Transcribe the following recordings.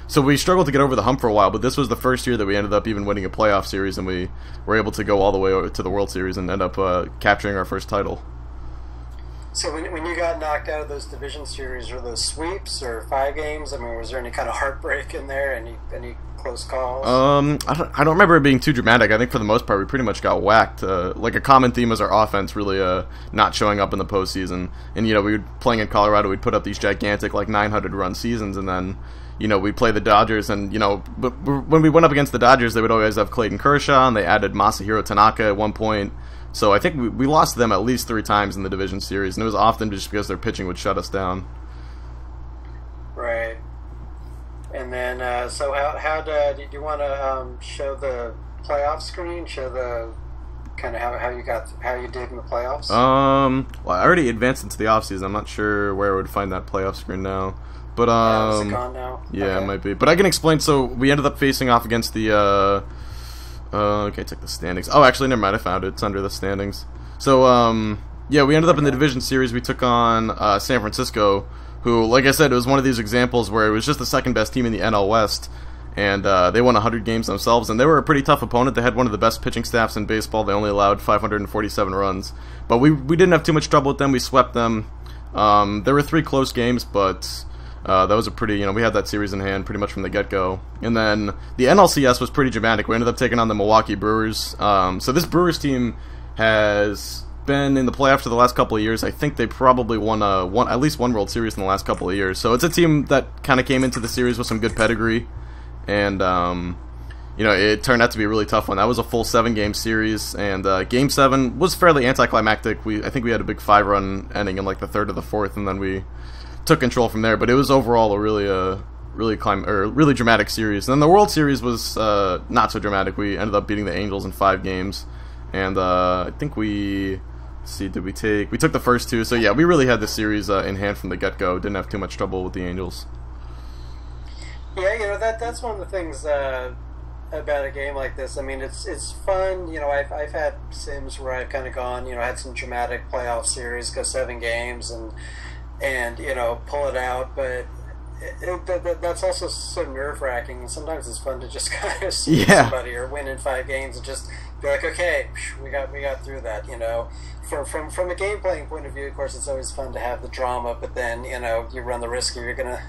so we struggled to get over the hump for a while, but this was the first year that we ended up even winning a playoff series, and we were able to go all the way over to the World Series and end up capturing our first title. So when you got knocked out of those division series, were those sweeps or 5 games? I mean, was there any kind of heartbreak in there? Any close calls? I don't remember it being too dramatic. I think for the most part we pretty much got whacked. Like a common theme was our offense really not showing up in the postseason. And we were playing in Colorado, we'd put up these gigantic like 900 run seasons, and then we'd play the Dodgers, and but when we went up against the Dodgers, they would always have Clayton Kershaw, and they added Masahiro Tanaka at one point. So I think we lost them at least 3 times in the division series, and it was often just because their pitching would shut us down. Right. And then, so how did you want to show the playoff screen? Show the kind of how you did in the playoffs? Well, I already advanced into the offseason. I'm not sure where I would find that playoff screen now. But is it gone now? Yeah, okay. It might be. But I can explain. So we ended up facing off against the. Okay, check the standings. Oh, actually, never mind. I found it. It's under the standings. So yeah, we ended up in the division series. We took on San Francisco, who, like I said, it was one of these examples where it was just the second best team in the NL West, and they won 100 games themselves, and they were a pretty tough opponent. They had one of the best pitching staffs in baseball. They only allowed 547 runs, but we didn't have too much trouble with them. We swept them. There were 3 close games, but that was a pretty, we had that series in hand pretty much from the get-go. And then the NLCS was pretty dramatic. We ended up taking on the Milwaukee Brewers. So this Brewers team has been in the playoffs for the last couple of years. I think they probably won at least one World Series in the last couple of years. So it's a team that kind of came into the series with some good pedigree, and it turned out to be a really tough one. That was a full 7-game series, and Game 7 was fairly anticlimactic. I think we had a big 5-run ending in like the 3rd or the 4th, and then we took control from there. But it was overall a really dramatic series. And then the World Series was not so dramatic. We ended up beating the Angels in 5 games, and I think we took the first 2. So yeah, we really had the series in hand from the get-go. Didn't have too much trouble with the Angels. Yeah, that's one of the things about a game like this. I mean, it's fun. I've had sims where I've kind of gone, had some dramatic playoff series, go 7 games, and pull it out, but that's also so nerve-wracking, and sometimes it's fun to just kind of see somebody or win in 5 games and just be like, okay, we got through that. From a game playing point of view, of course, it's always fun to have the drama, but then you run the risk you're gonna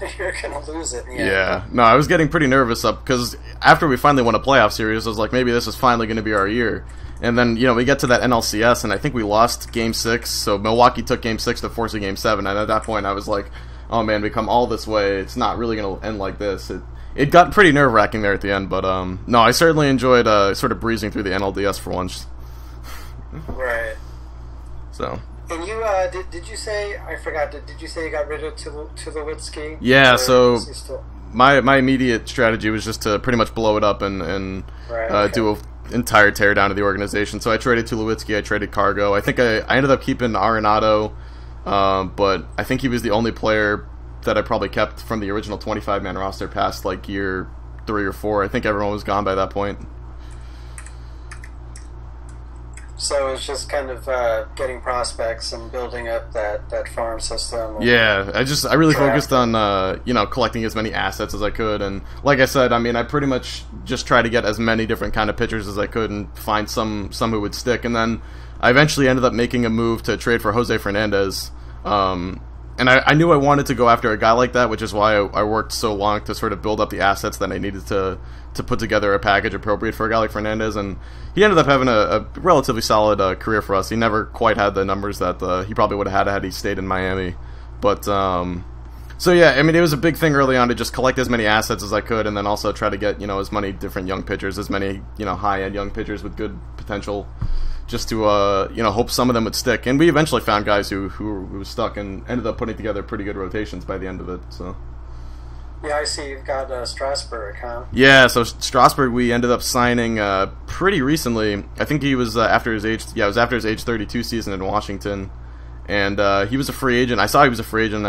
lose it. Yeah, no, I was getting pretty nervous because after we finally won a playoff series, I was like, maybe this is finally going to be our year. And then, we get to that NLCS, and I think we lost Game 6, so Milwaukee took Game 6 to force a Game 7, and at that point I was like, oh man, we come all this way, it's not really going to end like this. It got pretty nerve-wracking there at the end, but no, I certainly enjoyed sort of breezing through the NLDS for once. Right. So. And you, did you say, I forgot, did you say you got rid of Tulowitzki? Yeah, so my immediate strategy was just to pretty much blow it up and do a entire teardown of the organization. So I traded Tulowitzki, I traded Cargo. I think I ended up keeping Arenado, but I think he was the only player that I probably kept from the original 25-man roster past like year 3 or 4. I think everyone was gone by that point. So it was just kind of getting prospects and building up that farm system. Yeah, I really focused on collecting as many assets as I could, and like I said, I mean, I pretty much just tried to get as many different kind of pitchers as I could and find some who would stick. And then I eventually ended up making a move to trade for Jose Fernandez. And I knew I wanted to go after a guy like that, which is why I worked so long to sort of build up the assets that I needed to put together a package appropriate for a guy like Fernandez. And he ended up having a relatively solid career for us. He never quite had the numbers that he probably would have had he stayed in Miami. But, so yeah, I mean, it was a big thing early on to just collect as many assets as I could, and then also try to get, as many different young pitchers, as many, high-end young pitchers with good potential, just to hope some of them would stick. And we eventually found guys who stuck and ended up putting together pretty good rotations by the end of it. So yeah, I see you've got Strasburg, huh? Yeah, so Strasburg we ended up signing pretty recently. I think he was after his age 32 season in Washington, and he was a free agent. I saw he was a free agent.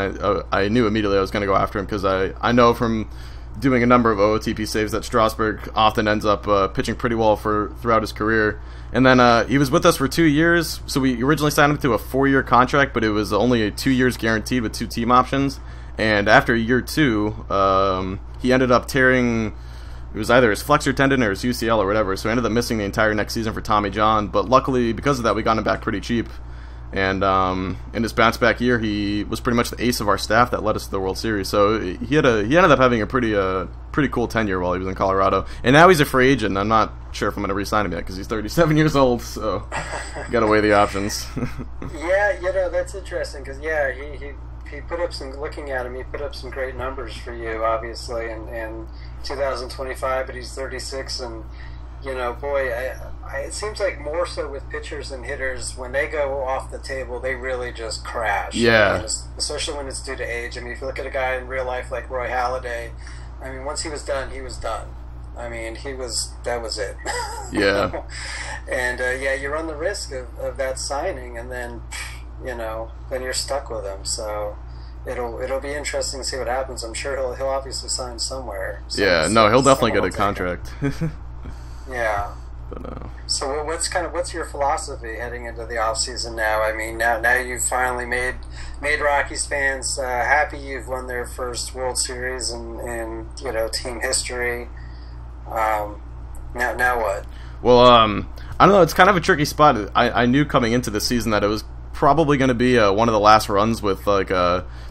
I knew immediately I was going to go after him because I know from doing a number of OOTP saves that Strasburg often ends up pitching pretty well throughout his career. And then he was with us for 2 years, so we originally signed him to a 4-year contract, but it was only 2 years guaranteed with 2 team options. And after year 2, he ended up tearing. It was either his flexor tendon or his UCL or whatever, so he ended up missing the entire next season for Tommy John. But luckily, because of that, we got him back pretty cheap. And in his bounce back year, he was pretty much the ace of our staff that led us to the World Series. So he ended up having a pretty cool tenure while he was in Colorado. And now he's a free agent. I'm not sure if I'm going to re-sign him yet because he's 37 years old. So got to weigh the options. Yeah, that's interesting because he put up some. Looking at him, he put up some great numbers for you, obviously, in 2025. But he's 36 and. Boy, it seems like more so with pitchers and hitters, when they go off the table, they really just crash. Yeah. Especially when it's due to age. I mean, if you look at a guy in real life like Roy Halladay, I mean, once he was done, he was done. I mean, that was it. Yeah. And, you run the risk of that signing, and then, then you're stuck with him. So it'll be interesting to see what happens. I'm sure he'll obviously sign somewhere. Yeah, no, he'll definitely get a contract. Yeah. But, so what's your philosophy heading into the off season now? I mean, now you've finally made Rockies fans happy. You've won their first World Series in team history. Now what? Well, I don't know. It's kind of a tricky spot. I knew coming into the season that it was probably going to be one of the last runs with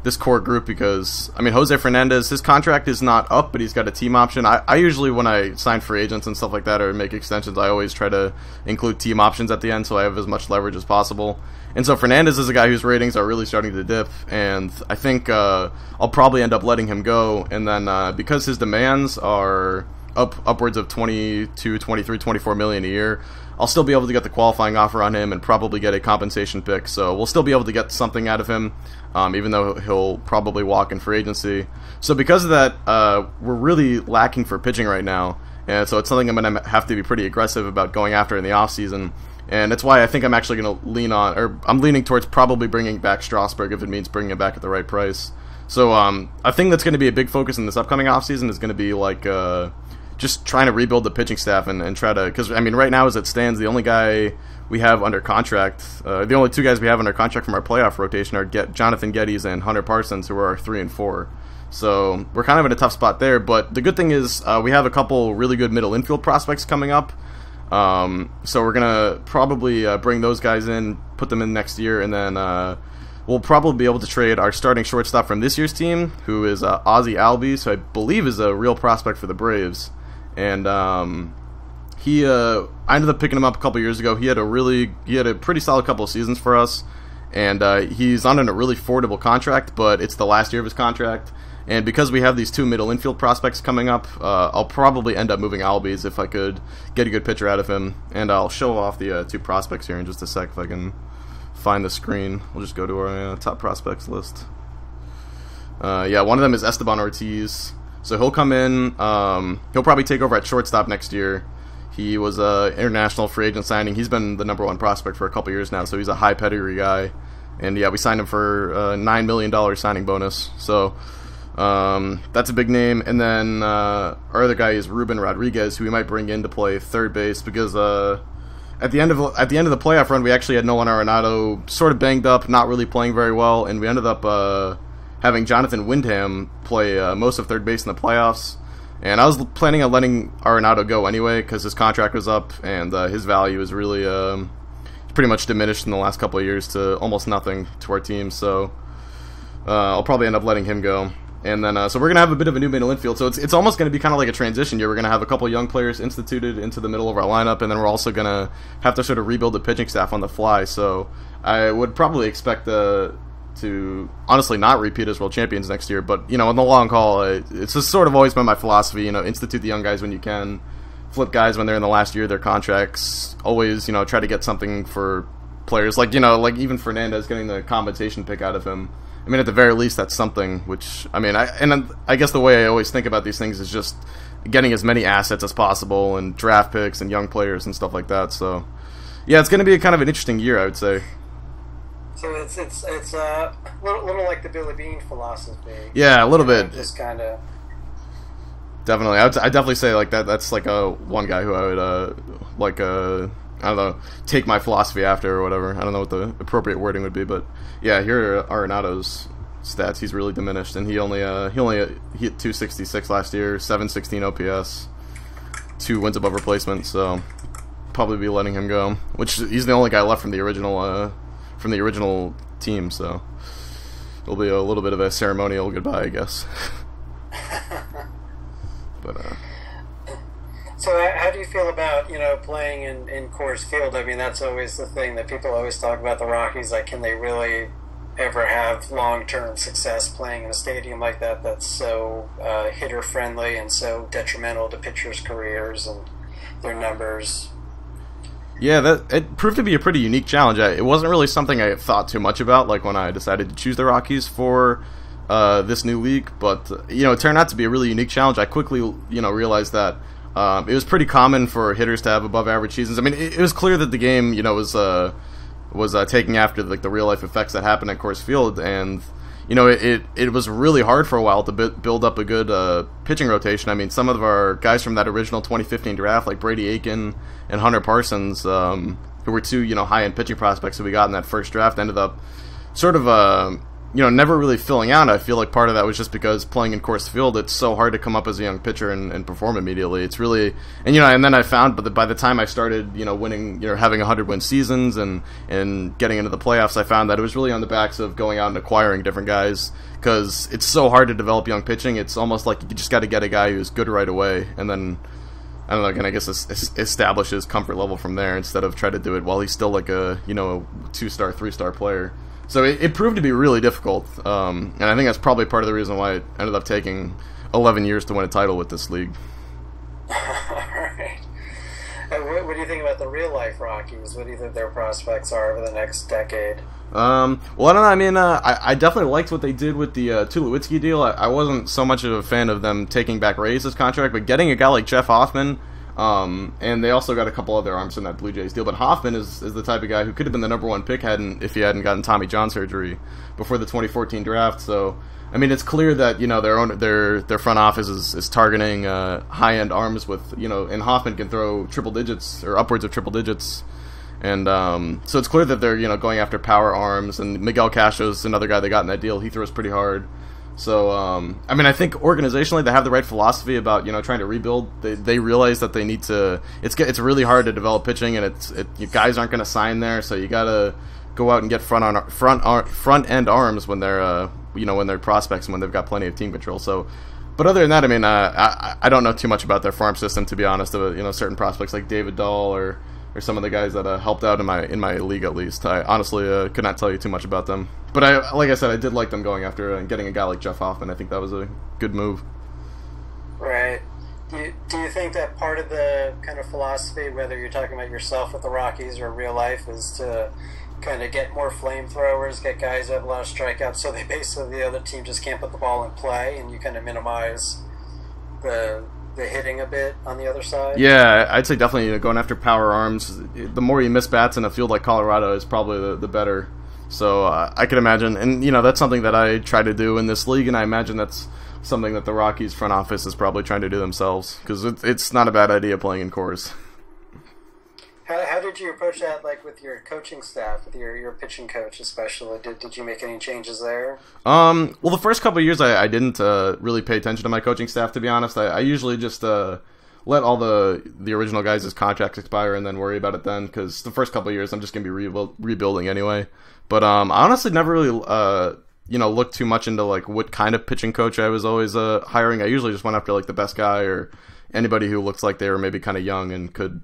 this core group because, I mean, Jose Fernandez, his contract is not up, but he's got a team option. I usually, when I sign free agents and stuff like that or make extensions, I always try to include team options at the end so I have as much leverage as possible. And so Fernandez is a guy whose ratings are really starting to dip, and I think I'll probably end up letting him go. And then because his demands are upwards of 22, 23, 24 million a year, I'll still be able to get the qualifying offer on him and probably get a compensation pick. So we'll still be able to get something out of him, even though he'll probably walk in free agency. So because of that, we're really lacking for pitching right now. And so it's something I'm going to have to be pretty aggressive about going after in the offseason. And that's why I think I'm actually going to I'm leaning towards probably bringing back Strasburg if it means bringing him back at the right price. So I think that's going to be a big focus in this upcoming offseason is going to be like just trying to rebuild the pitching staff and try to, because I mean right now as it stands, the only guy we have under contract, the only two guys we have under contract from our playoff rotation are Jonathan Geddes and Hunter Parsons, who are our 3 and 4. So we're kind of in a tough spot there. But the good thing is we have a couple really good middle infield prospects coming up. So we're gonna probably bring those guys in, put them in next year, and then we'll probably be able to trade our starting shortstop from this year's team, who is Ozzie Albies, who I believe is a real prospect for the Braves. And I ended up picking him up a couple years ago. He had a pretty solid couple of seasons for us, and he's on a really affordable contract, but it's the last year of his contract. And because we have these 2 middle infield prospects coming up, I'll probably end up moving Albies if I could get a good pitcher out of him. And I'll show off the 2 prospects here in just a sec if I can find the screen. We'll just go to our top prospects list. One of them is Esteban Ortiz. So he'll come in, he'll probably take over at shortstop next year. He was an international free agent signing. He's been the number 1 prospect for a couple years now, so he's a high pedigree guy. And we signed him for a $9 million signing bonus. So that's a big name. And then our other guy is Ruben Rodriguez, who we might bring in to play third base because at the end of the playoff run, we actually had Nolan Arenado sort of banged up, not really playing very well, and we ended up having Jonathan Windham play most of third base in the playoffs. And I was planning on letting Arenado go anyway because his contract was up and his value is really pretty much diminished in the last couple of years to almost nothing to our team. So I'll probably end up letting him go. And then so we're going to have a bit of a new middle infield. So it's almost going to be kind of like a transition year. We're going to have a couple young players instituted into the middle of our lineup, and then we're also going to have to sort of rebuild the pitching staff on the fly. So I would probably expect to honestly not repeat as world champions next year, but in the long haul, it's just sort of always been my philosophy. Institute the young guys when you can, flip guys when they're in the last year of their contracts. Always, try to get something for players like even Fernandez, getting the compensation pick out of him. I mean, at the very least, that's something. Which I guess the way I always think about these things is just getting as many assets as possible and draft picks and young players and stuff like that. So, yeah, it's going to be kind of an interesting year, I would say. So it's a little like the Billy Bean philosophy. Yeah, a little bit. Just kind of. Definitely, I definitely say like that. That's like one guy who I would I don't know, take my philosophy after or whatever. I don't know what the appropriate wording would be, but yeah, here are Arenado's stats, he's really diminished, and he only hit 266 last year, 716 OPS, 2 wins above replacement. So probably be letting him go. Which he's the only guy left from the original team. So it'll be a little bit of a ceremonial goodbye, I guess. But so how do you feel about, playing in Coors Field? I mean, that's always the thing that people always talk about the Rockies. Like, can they really ever have long-term success playing in a stadium like that that's so hitter-friendly and so detrimental to pitchers' careers and their numbers? Yeah, it proved to be a pretty unique challenge. It wasn't really something I thought too much about, like when I decided to choose the Rockies for this new league. But it turned out to be a really unique challenge. I quickly realized that it was pretty common for hitters to have above-average seasons. I mean, it was clear that the game was taking after like the real-life effects that happened at Coors Field, and it was really hard for a while to build up a good pitching rotation. I mean, some of our guys from that original 2015 draft, like Brady Aiken and Hunter Parsons, who were two high-end pitching prospects that we got in that first draft, ended up sort of never really filling out. I feel like part of that was just because playing in Coors Field, it's so hard to come up as a young pitcher and perform immediately. It's really, and then I found, but by the time I started, winning, having 100-win seasons and getting into the playoffs, I found that it was really on the backs of going out and acquiring different guys, because it's so hard to develop young pitching. It's almost like you just got to get a guy who's good right away, and then, I don't know, again, I guess establish his comfort level from there instead of try to do it while he's still like a 2-star, 3-star player. So it proved to be really difficult, and I think that's probably part of the reason why it ended up taking 11 years to win a title with this league. Alright. What do you think about the real-life Rockies? What do you think their prospects are over the next decade? Well, I don't know. I mean, I definitely liked what they did with the Tulowitzki deal. I wasn't so much of a fan of them taking back Reyes' contract, but getting a guy like Jeff Hoffman, and they also got a couple other arms in that Blue Jays deal. But Hoffman is the type of guy who could have been the #1 pick if he hadn't gotten Tommy John surgery before the 2014 draft. So, I mean, it's clear that their front office is targeting high-end arms with and Hoffman can throw triple digits or upwards of triple digits. And so it's clear that they're going after power arms, and Miguel Castro's another guy they got in that deal. He throws pretty hard. So I mean, I think organizationally they have the right philosophy about trying to rebuild. They realize that they need to. It's really hard to develop pitching, and you guys aren't going to sign there, so you got to go out and get front end arms when they're when they're prospects and when they've got plenty of team control. So. But other than that, I mean, I don't know too much about their farm system, to be honest. Of certain prospects like David Dahl or some of the guys that helped out in my league, at least. I honestly could not tell you too much about them. But like I said, I did like them going after and getting a guy like Jeff Hoffman. I think that was a good move. Right. Do you think that part of the kind of philosophy, whether you're talking about yourself with the Rockies or real life, is to kind of get more flamethrowers, get guys who have a lot of strikeouts, so they basically the other team just can't put the ball in play, and you kind of minimize the hitting a bit on the other side? Yeah, I'd say definitely going after power arms. The more you miss bats in a field like Colorado is probably the better. So I could imagine, and that's something that I try to do in this league, and I imagine that's something that the Rockies front office is probably trying to do themselves, because it's not a bad idea playing in Coors. How did you approach that, like with your coaching staff, with your pitching coach especially? Did you make any changes there? Well, the first couple of years I didn't really pay attention to my coaching staff, to be honest. I usually just let all the original guys' contracts expire and then worry about it then, because the first couple of years I'm just going to be rebuilding anyway. But I honestly never really looked too much into like what kind of pitching coach I was always hiring. I usually just went after like the best guy or anybody who looks like they were maybe kind of young and could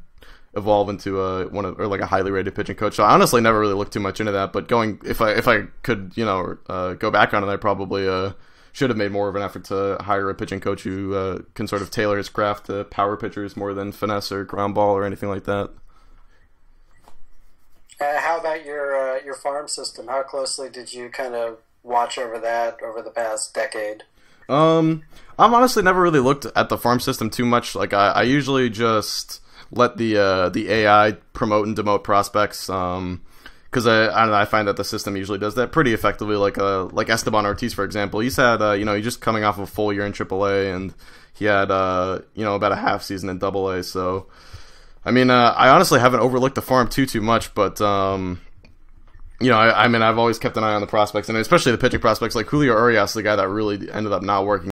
evolve into a highly rated pitching coach. So I honestly never really looked too much into that. But if I could go back on it, I probably should have made more of an effort to hire a pitching coach who can sort of tailor his craft to power pitchers more than finesse or ground ball or anything like that. How about your farm system? How closely did you kind of watch over that over the past decade? I've honestly never really looked at the farm system too much. Like I usually just let the AI promote and demote prospects, because I don't know, I find that the system usually does that pretty effectively. Like Esteban Ortiz, for example, he's had he's just coming off of a full year in AAA, and he had about a half season in AA. So I mean, I honestly haven't overlooked the farm too much, but you know, I mean, I've always kept an eye on the prospects, and especially the pitching prospects. Like Julio Urias, the guy that really ended up not working